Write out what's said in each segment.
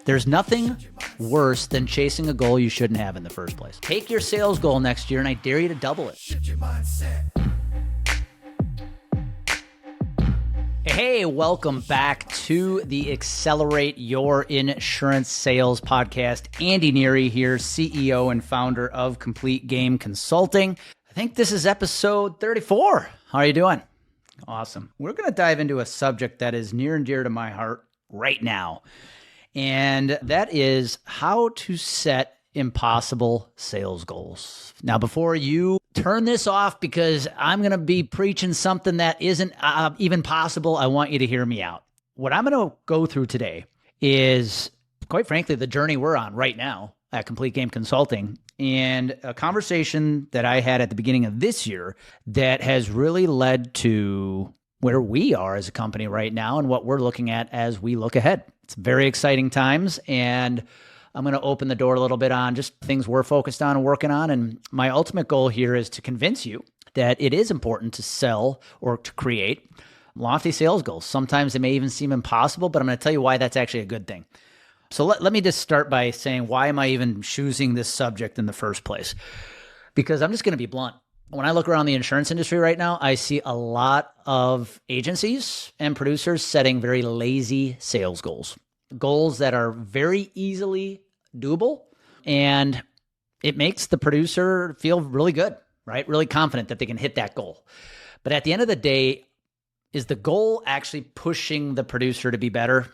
There's nothing worse than chasing a goal you shouldn't have in the first place. Take your sales goal next year and I dare you to double it. Hey, welcome back to the Accelerate Your Insurance Sales podcast. Andy Neary here, CEO and founder of Complete Game Consulting. I think this is episode 34. How are you doing? Awesome. We're going to dive into a subject that is near and dear to my heart right now. And that is how to set impossible sales goals. Now, before you turn this off because I'm going to be preaching something that isn't even possible, I want you to hear me out. What I'm going to go through today is, quite frankly, the journey we're on right now at Complete Game Consulting, and a conversation that I had at the beginning of this year that has really led to where we are as a company right now and what we're looking at as we look ahead. It's very exciting times, and I'm going to open the door a little bit on just things we're focused on and working on. And my ultimate goal here is to convince you that it is important to sell or to create lofty sales goals. Sometimes they may even seem impossible, but I'm going to tell you why that's actually a good thing. So let me just start by saying, why am I even choosing this subject in the first place? Because I'm just going to be blunt. When I look around the insurance industry right now, I see a lot of agencies and producers setting very lazy sales goals that are very easily doable, and it makes the producer feel really good, right? Really confident that they can hit that goal. But at the end of the day, is the goal actually pushing the producer to be better?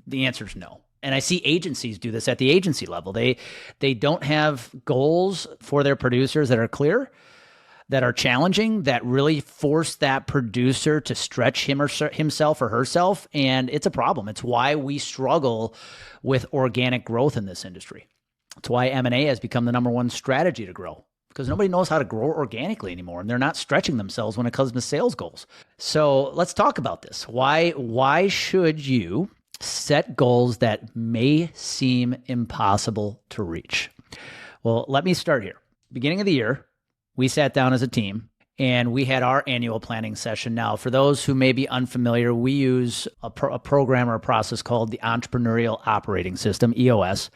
The answer is no. And I see agencies do this at the agency level. They don't have goals for their producers that are clear, that are challenging, that really force that producer to stretch himself or herself. And it's a problem. It's why we struggle with organic growth in this industry. It's why M&A has become the number one strategy to grow, because nobody knows how to grow organically anymore, and they're not stretching themselves when it comes to sales goals. So let's talk about this. Why should you set goals that may seem impossible to reach? Well, let me start here. Beginning of the year, we sat down as a team and we had our annual planning session. Now, for those who may be unfamiliar, we use a program or a process called the Entrepreneurial Operating System, EOS,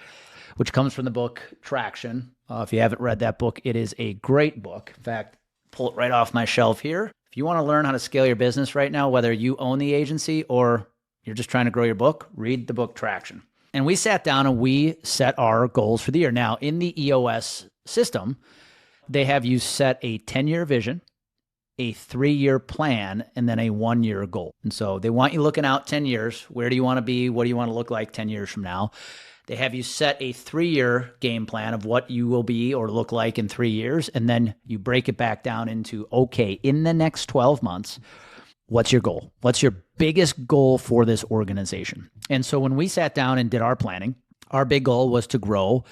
which comes from the book Traction. If you haven't read that book, it is a great book. In fact, pull it right off my shelf here. If you want to learn how to scale your business right now, whether you own the agency or you're just trying to grow your book, read the book Traction. And we sat down and we set our goals for the year. Now, in the EOS system, they have you set a 10-year vision, a 3-year plan, and then a 1-year goal. And so they want you looking out 10 years. Where do you want to be? What do you want to look like 10 years from now? They have you set a 3-year game plan of what you will be or look like in 3 years. And then you break it back down into, okay, in the next 12 months, what's your goal? What's your biggest goal for this organization? And so when we sat down and did our planning, our big goal was to grow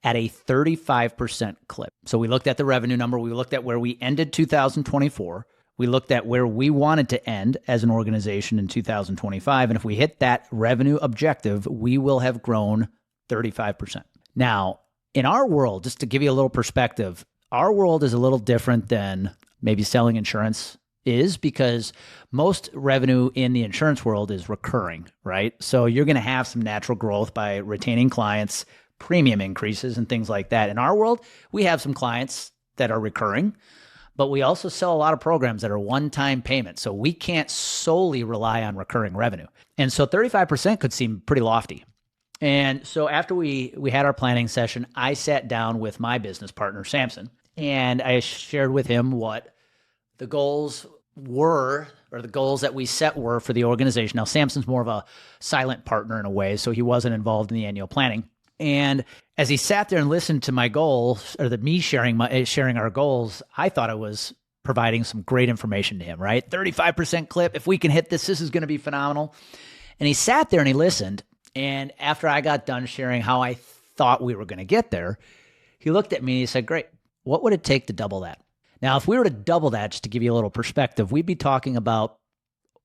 at a 35% clip. So we looked at the revenue number. We looked at where we ended 2024. We looked at where we wanted to end as an organization in 2025. And if we hit that revenue objective, we will have grown 35%. Now, in our world, just to give you a little perspective, our world is a little different than maybe selling insurance is, because most revenue in the insurance world is recurring, right? So you're going to have some natural growth by retaining clients, premium increases and things like that. In our world, we have some clients that are recurring, but we also sell a lot of programs that are one-time payments. So we can't solely rely on recurring revenue. And so 35% could seem pretty lofty. And so after we had our planning session, I sat down with my business partner, Samson, and I shared with him what the goals were, or the goals that we set were for the organization. Now, Samson's more of a silent partner in a way, so he wasn't involved in the annual planning. And as he sat there and listened to my goals, or me sharing our goals, I thought I was providing some great information to him, right? 35% clip. If we can hit this is going to be phenomenal. And he sat there and he listened. And after I got done sharing how I thought we were going to get there, he looked at me and he said, great, what would it take to double that? Now, if we were to double that, just to give you a little perspective, we'd be talking about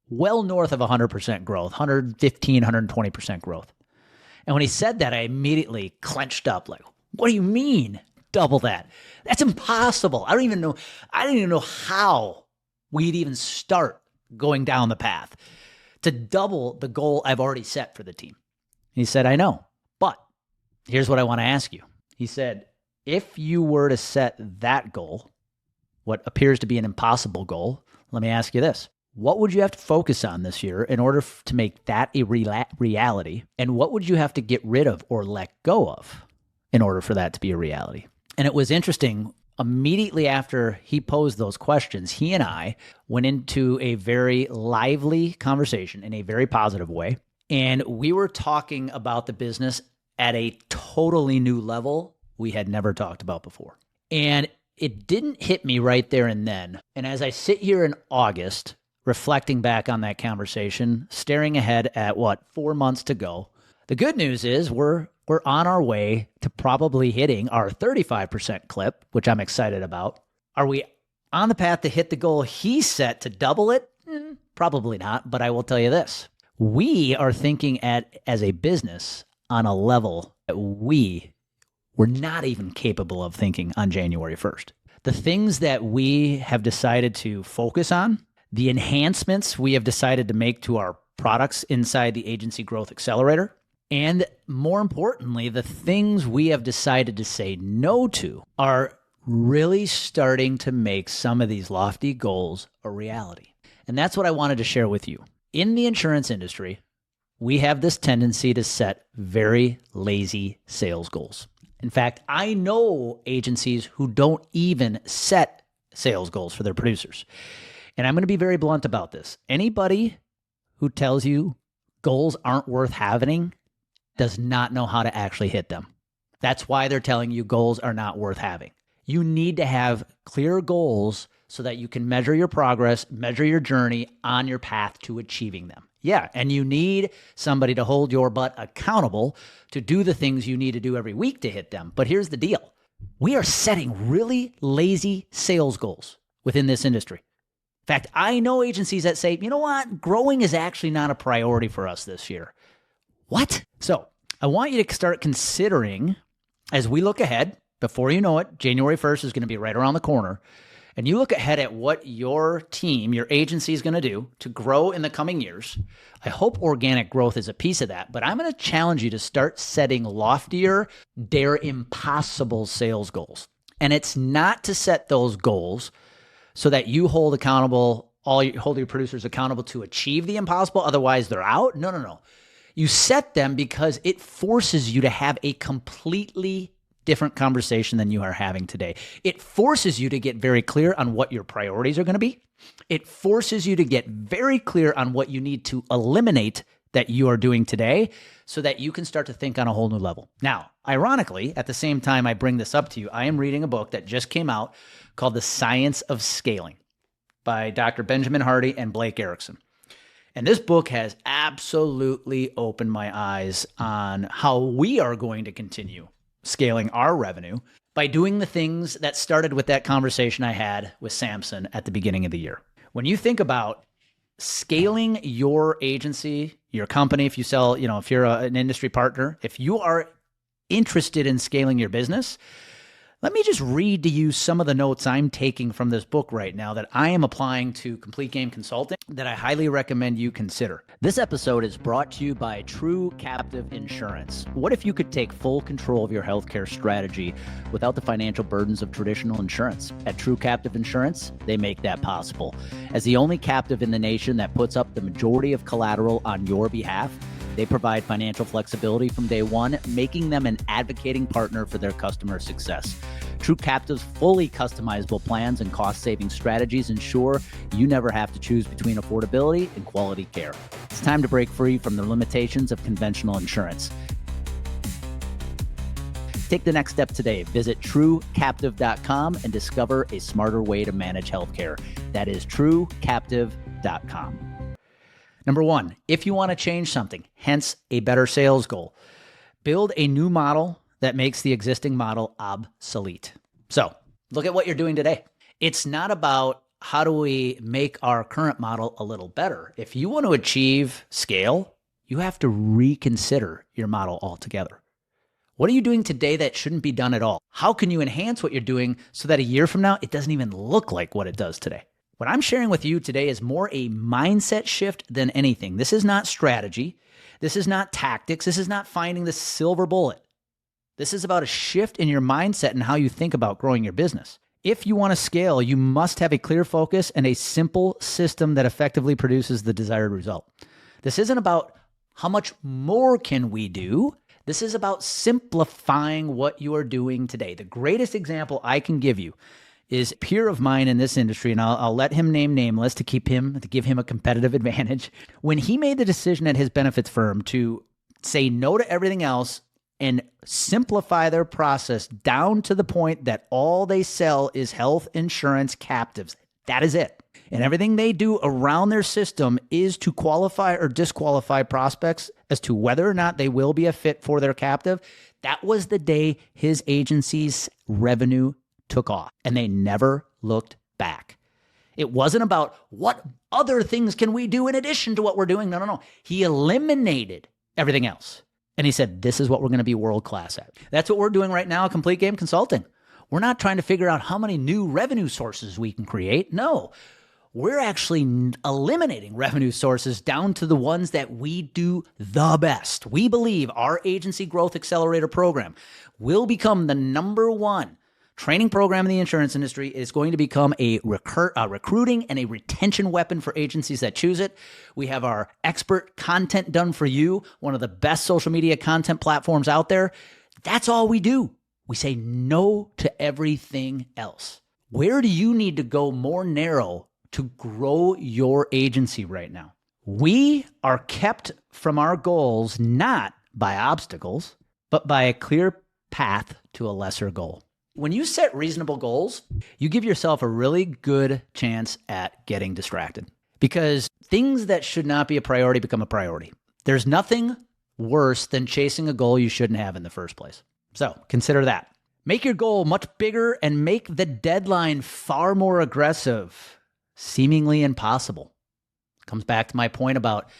well north of 100% growth, 115, 120% growth. And when he said that, I immediately clenched up like, what do you mean double that? That's impossible. I didn't even know how we'd even start going down the path to double the goal I've already set for the team. He said, I know, Here's what I want to ask you. He said, if you were to set that goal, what appears to be an impossible goal, let me ask you this. What would you have to focus on this year in order to make that a reality? And what would you have to get rid of or let go of in order for that to be a reality? And it was interesting. Immediately after he posed those questions, he and I went into a very lively conversation in a very positive way. And we were talking about the business at a totally new level we had never talked about before. And it didn't hit me right there and then. And as I sit here in August, reflecting back on that conversation, staring ahead at 4 months to go, the good news is we're on our way to probably hitting our 35% clip, which I'm excited about. Are we on the path to hit the goal he set to double it? Probably not, but I will tell you this. We are thinking as a business on a level that we were not even capable of thinking on January 1st. The things that we have decided to focus on, the enhancements we have decided to make to our products inside the Agency Growth Accelerator, and more importantly, the things we have decided to say no to are really starting to make some of these lofty goals a reality. And that's what I wanted to share with you. In the insurance industry, we have this tendency to set very lazy sales goals. In fact, I know agencies who don't even set sales goals for their producers. And I'm going to be very blunt about this. Anybody who tells you goals aren't worth having does not know how to actually hit them. That's why they're telling you goals are not worth having. You need to have clear goals so that you can measure your progress, measure your journey on your path to achieving them. Yeah, and you need somebody to hold your butt accountable to do the things you need to do every week to hit them. But here's the deal. We are setting really lazy sales goals within this industry. In fact, I know agencies that say, you know what, growing is actually not a priority for us this year. What? So I want you to start considering, as we look ahead, before you know it, January 1st is going to be right around the corner, and you look ahead at what your team, your agency is going to do to grow in the coming years. I hope organic growth is a piece of that, but I'm going to challenge you to start setting loftier, dare impossible sales goals. And it's not to set those goals so that you hold your producers accountable to achieve the impossible, otherwise they're out. No. You set them because it forces you to have a completely different conversation than you are having today. It forces you to get very clear on what your priorities are going to be. It forces you to get very clear on what you need to eliminate that you are doing today so that you can start to think on a whole new level. Now, ironically, at the same time I bring this up to you, I am reading a book that just came out called The Science of Scaling by Dr. Benjamin Hardy and Blake Erickson. And this book has absolutely opened my eyes on how we are going to continue scaling our revenue by doing the things that started with that conversation I had with Samson at the beginning of the year. When you think about scaling your agency, your company, if you sell, if you're an industry partner, if you are interested in scaling your business, let me just read to you some of the notes I'm taking from this book right now that I am applying to Complete Game Consulting that I highly recommend you consider. This episode is brought to you by True Captive Insurance. What if you could take full control of your healthcare strategy without the financial burdens of traditional insurance? At True Captive Insurance, they make that possible. As the only captive in the nation that puts up the majority of collateral on your behalf, they provide financial flexibility from day one, making them an advocating partner for their customer success. True Captive's fully customizable plans and cost-saving strategies ensure you never have to choose between affordability and quality care. It's time to break free from the limitations of conventional insurance. Take the next step today. Visit truecaptive.com and discover a smarter way to manage healthcare. That is truecaptive.com. Number one, if you want to change something, hence a better sales goal, build a new model that makes the existing model obsolete. So look at what you're doing today. It's not about how do we make our current model a little better. If you want to achieve scale, you have to reconsider your model altogether. What are you doing today that shouldn't be done at all? How can you enhance what you're doing so that a year from now, it doesn't even look like what it does today? What I'm sharing with you today is more a mindset shift than anything. This is not strategy. This is not tactics. This is not finding the silver bullet. This is about a shift in your mindset and how you think about growing your business. If you want to scale, you must have a clear focus and a simple system that effectively produces the desired result. This isn't about how much more can we do. This is about simplifying what you are doing today. The greatest example I can give you is a peer of mine in this industry, and I'll let him name nameless to give him a competitive advantage. When he made the decision at his benefits firm to say no to everything else and simplify their process down to the point that all they sell is health insurance captives. That is it. And everything they do around their system is to qualify or disqualify prospects as to whether or not they will be a fit for their captive. That was the day his agency's revenue took off, and they never looked back. It wasn't about what other things can we do in addition to what we're doing. No. He eliminated everything else. And he said, this is what we're going to be world-class at. That's what we're doing right now at Complete Game Consulting. We're not trying to figure out how many new revenue sources we can create. No, we're actually eliminating revenue sources down to the ones that we do the best. We believe our Agency Growth Accelerator program will become the #1 training program in the insurance industry. Is going to become a recruiting and a retention weapon for agencies that choose it. We have our expert content done for you, one of the best social media content platforms out there. That's all we do. We say no to everything else. Where do you need to go more narrow to grow your agency right now? We are kept from our goals not by obstacles, but by a clear path to a lesser goal. When you set reasonable goals, you give yourself a really good chance at getting distracted because things that should not be a priority become a priority. There's nothing worse than chasing a goal you shouldn't have in the first place. So consider that. Make your goal much bigger and make the deadline far more aggressive, seemingly impossible. Comes back to my point about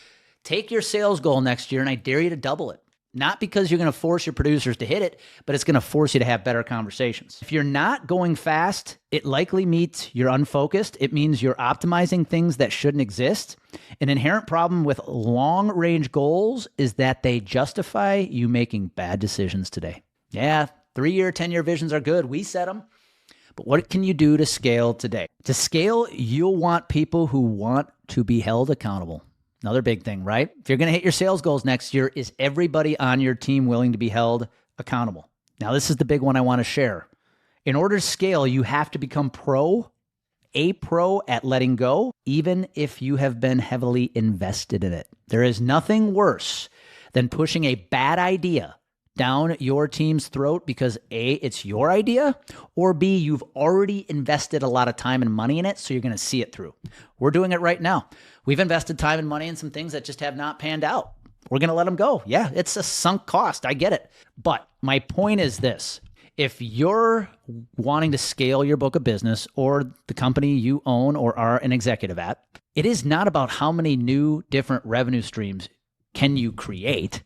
take your sales goal next year and I dare you to double it. Not because you're going to force your producers to hit it, but it's going to force you to have better conversations. If you're not going fast, it likely means you're unfocused. It means you're optimizing things that shouldn't exist. An inherent problem with long-range goals is that they justify you making bad decisions today. Yeah, 3-year, 10-year visions are good. We set them. But what can you do to scale today? To scale, you'll want people who want to be held accountable. Another big thing, right? If you're going to hit your sales goals next year, is everybody on your team willing to be held accountable? Now, this is the big one I want to share. In order to scale, you have to become a pro at letting go, even if you have been heavily invested in it. There is nothing worse than pushing a bad idea down your team's throat because A, it's your idea, or B, you've already invested a lot of time and money in it, so you're going to see it through. We're doing it right now. We've invested time and money in some things that just have not panned out. We're going to let them go. Yeah, it's a sunk cost. I get it. But my point is this. If you're wanting to scale your book of business or the company you own or are an executive at, it is not about how many new different revenue streams can you create.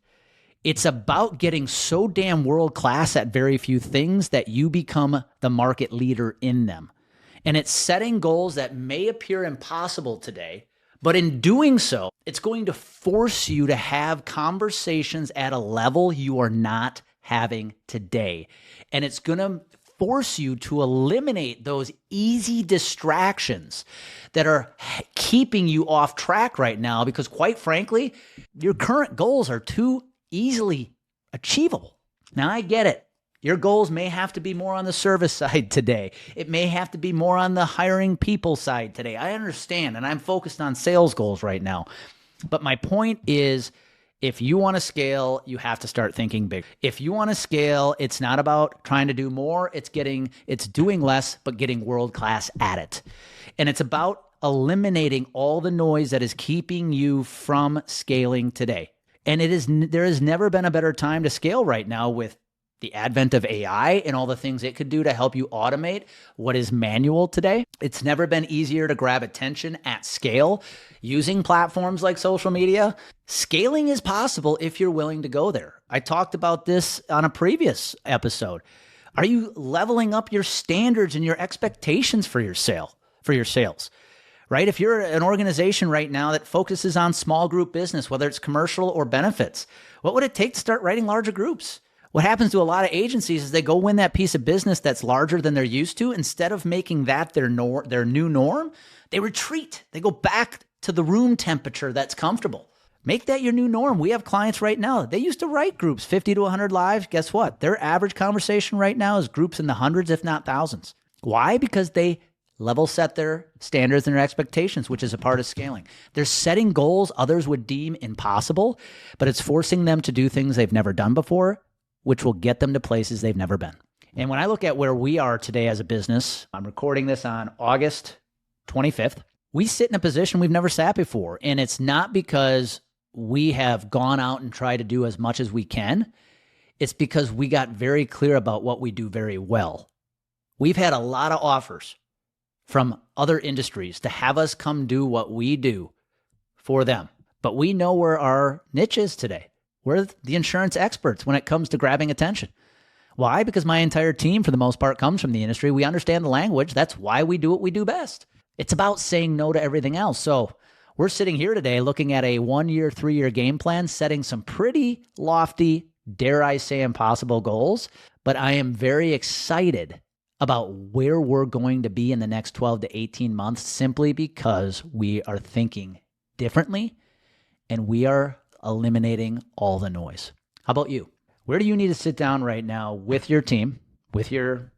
It's about getting so damn world-class at very few things that you become the market leader in them. And it's setting goals that may appear impossible today, but in doing so, it's going to force you to have conversations at a level you are not having today. And it's going to force you to eliminate those easy distractions that are keeping you off track right now because, quite frankly, your current goals are too easily achievable. Now, I get it. Your goals may have to be more on the service side today. It may have to be more on the hiring people side today. I understand, and I'm focused on sales goals right now. But my point is, if you want to scale, you have to start thinking big. If you want to scale, it's not about trying to do more. It's doing less, but getting world-class at it. And it's about eliminating all the noise that is keeping you from scaling today. And there has never been a better time to scale right now with the advent of AI and all the things it could do to help you automate what is manual today. It's never been easier to grab attention at scale using platforms like social media. Scaling is possible if you're willing to go there. I talked about this on a previous episode. Are you leveling up your standards and your expectations for your sales? Right? If you're an organization right now that focuses on small group business, whether it's commercial or benefits, what would it take to start writing larger groups? What happens to a lot of agencies is they go win that piece of business that's larger than they're used to. Instead of making that their new norm, they retreat. They go back to the room temperature that's comfortable. Make that your new norm. We have clients right now. They used to write groups 50 to 100 lives. Guess what? Their average conversation right now is groups in the hundreds, if not thousands. Why? Because they level set their standards and their expectations, which is a part of scaling. They're setting goals others would deem impossible, but it's forcing them to do things they've never done before, which will get them to places they've never been. And when I look at where we are today as a business, I'm recording this on August 25th. We sit in a position we've never sat before. And it's not because we have gone out and tried to do as much as we can. It's because we got very clear about what we do very well. We've had a lot of offers from other industries to have us come do what we do for them. But we know where our niche is today. We're the insurance experts when it comes to grabbing attention. Why? Because my entire team, for the most part, comes from the industry. We understand the language. That's why we do what we do best. It's about saying no to everything else. So we're sitting here today looking at a 1-year, 3-year game plan, setting some pretty lofty, dare I say, impossible goals. But I am very excited about where we're going to be in the next 12 to 18 months, simply because we are thinking differently and we are eliminating all the noise. How about you? Where do you need to sit down right now with your team, with your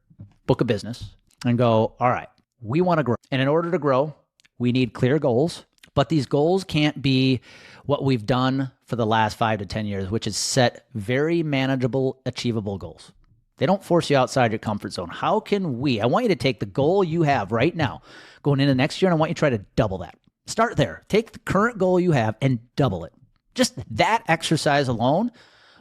book of business, and go, all right, we want to grow. And in order to grow, we need clear goals. But these goals can't be what we've done for the last 5 to 10 years, which is set very manageable, achievable goals. They don't force you outside your comfort zone. How can I want you to take the goal you have right now going into next year, and I want you to try to double that. Start there. Take the current goal you have and double it. Just that exercise alone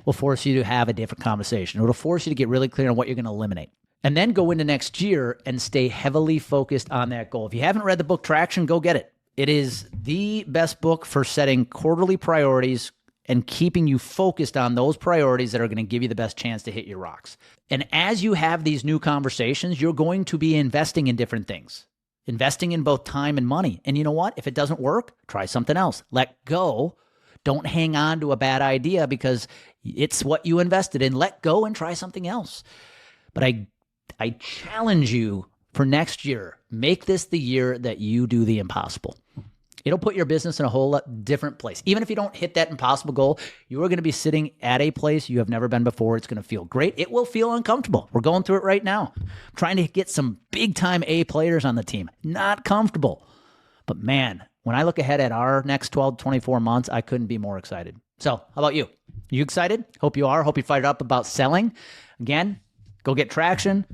will force you to have a different conversation. It'll force you to get really clear on what you're going to eliminate. And then go into next year and stay heavily focused on that goal. If you haven't read the book Traction, go get it. It is the best book for setting quarterly priorities and keeping you focused on those priorities that are going to give you the best chance to hit your rocks. And as you have these new conversations, you're going to be investing in different things, investing in both time and money. And you know what? If it doesn't work, try something else. Let go. Don't hang on to a bad idea because it's what you invested in. Let go and try something else. But I challenge you for next year, make this the year that you do the impossible. It'll put your business in a whole different place. Even if you don't hit that impossible goal, you are going to be sitting at a place you have never been before. It's going to feel great. It will feel uncomfortable. We're going through it right now. I'm trying to get some big time A players on the team. Not comfortable. But man, when I look ahead at our next 12, 24 months, I couldn't be more excited. So how about you? You excited? Hope you are. Hope you fired up about selling. Again, go get traction.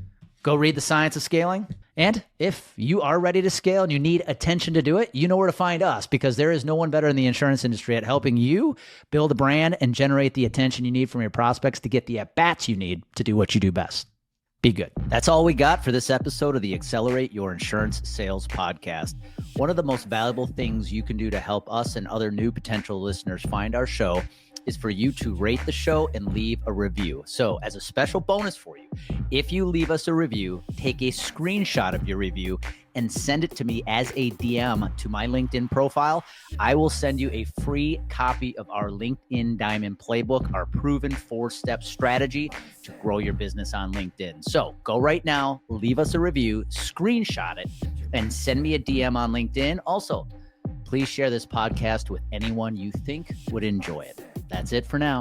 Go read The Science of Scaling. And if you are ready to scale and you need attention to do it, you know where to find us, because there is no one better in the insurance industry at helping you build a brand and generate the attention you need from your prospects to get the at-bats you need to do what you do best. Be good. That's all we got for this episode of the Accelerate Your Insurance Sales Podcast. One of the most valuable things you can do to help us and other new potential listeners find our show is for you to rate the show and leave a review. So as a special bonus for you, if you leave us a review, take a screenshot of your review and send it to me as a DM to my LinkedIn profile. I will send you a free copy of our LinkedIn Diamond Playbook, our proven 4-step strategy to grow your business on LinkedIn. So go right now, leave us a review, screenshot it, and send me a DM on LinkedIn. Also, please share this podcast with anyone you think would enjoy it. That's it for now.